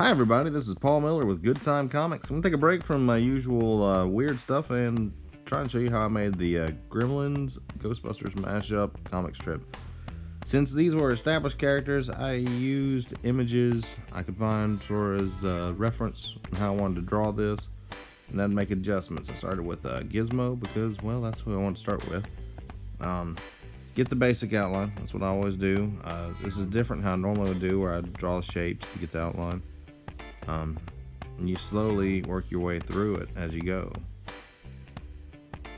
Hi everybody, this is Paul Miller with Good Time Comics. I'm going to take a break from my usual weird stuff and try and show you how I made the Gremlins Ghostbusters mashup comic strip. Since these were established characters, I used images I could find for as reference on how I wanted to draw this, and then make adjustments. I started with Gizmo because, well, that's who I want to start with. Get the basic outline, that's what I always do. This is different how I normally would do, where I draw the shapes to get the outline. And you slowly work your way through it as you go.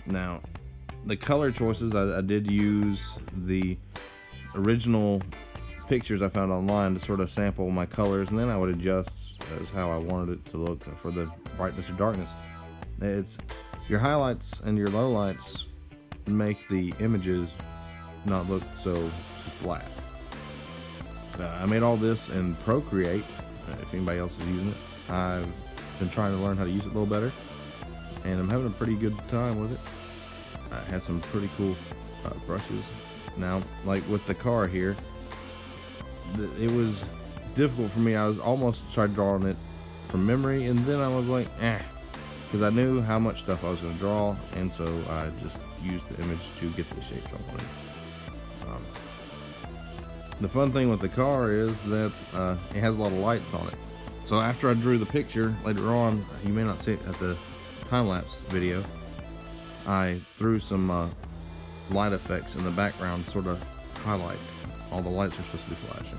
Now, the color choices, I did use the original pictures I found online to sort of sample my colors, and then I would adjust as how I wanted it to look for the brightness or darkness. It's your highlights and your lowlights make the images not look so flat. I made all this in Procreate. If anybody else is using it, I've been trying to learn how to use it a little better, and I'm having a pretty good time with it. It has some pretty cool brushes. Now, like with the car here, it was difficult for me. I was almost tried drawing it from memory, and then I was like, because I knew how much stuff I was going to draw, and so I just used the image to get the shapes I wanted. The fun thing with the car is that it has a lot of lights on it. So after I drew the picture, later on, you may not see it at the time-lapse video, I threw some light effects in the background, sort of highlight. All the lights are supposed to be flashing.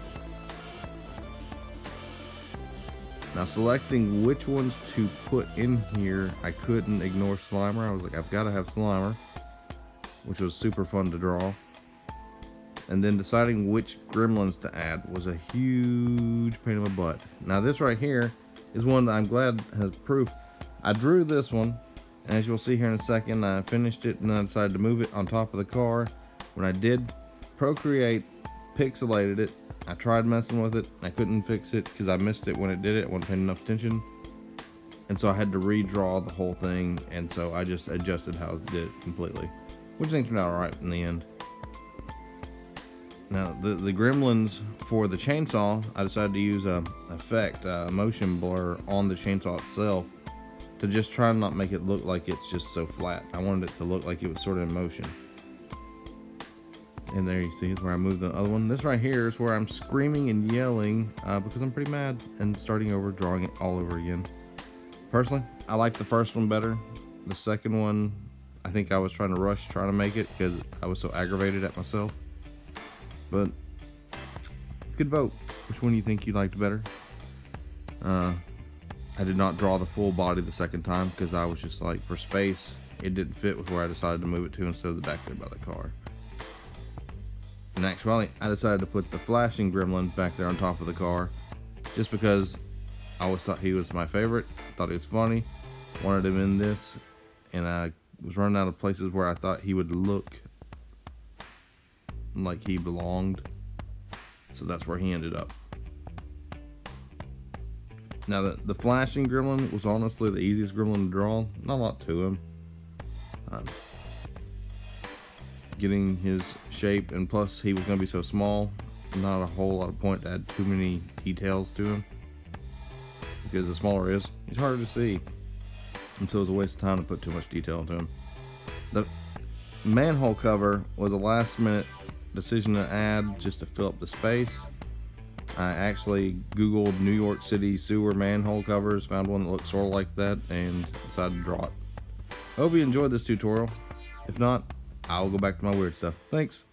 Now, selecting which ones to put in here, I couldn't ignore Slimer. I was like, I've got to have Slimer, which was super fun to draw. And then deciding which gremlins to add was a huge pain in the butt. Now this right here is one that I'm glad has proof. I drew this one, and as you'll see here in a second, I finished it and then I decided to move it on top of the car. When I did Procreate, pixelated it, I tried messing with it, I couldn't fix it because I missed it when it did it. I wasn't paying enough attention. And so I had to redraw the whole thing, and so I just adjusted how I did it completely, which I think turned out alright in the end. Now, the gremlins for the chainsaw, I decided to use a effect, a motion blur on the chainsaw itself to just try and not make it look like it's just so flat. I wanted it to look like it was sort of in motion. And there you see is where I moved the other one. This right here is where I'm screaming and yelling because I'm pretty mad and starting over, drawing it all over again. Personally, I like the first one better. The second one, I think I was trying to rush, trying to make it because I was so aggravated at myself. But good vote. Which one do you think you liked better? I did not draw the full body the second time because I was just like, for space, it didn't fit with where I decided to move it to instead of the back there by the car. In actuality, I decided to put the flashing gremlin back there on top of the car just because I always thought he was my favorite, thought he was funny, wanted him in this, and I was running out of places where I thought he would look like he belonged, so that's where he ended up. Now the flashing gremlin was honestly the easiest gremlin to draw. Not a lot to him. Getting his shape, and plus he was going to be so small, not a whole lot of point to add too many details to him, because the smaller he is, he's harder to see, and so it was a waste of time to put too much detail into him. The manhole cover was a last minute decision to add just to fill up the space. I actually googled New York City sewer manhole covers, found one that looked sort of like that, and decided to draw it. I hope you enjoyed this tutorial. If not, I'll go back to my weird stuff. Thanks.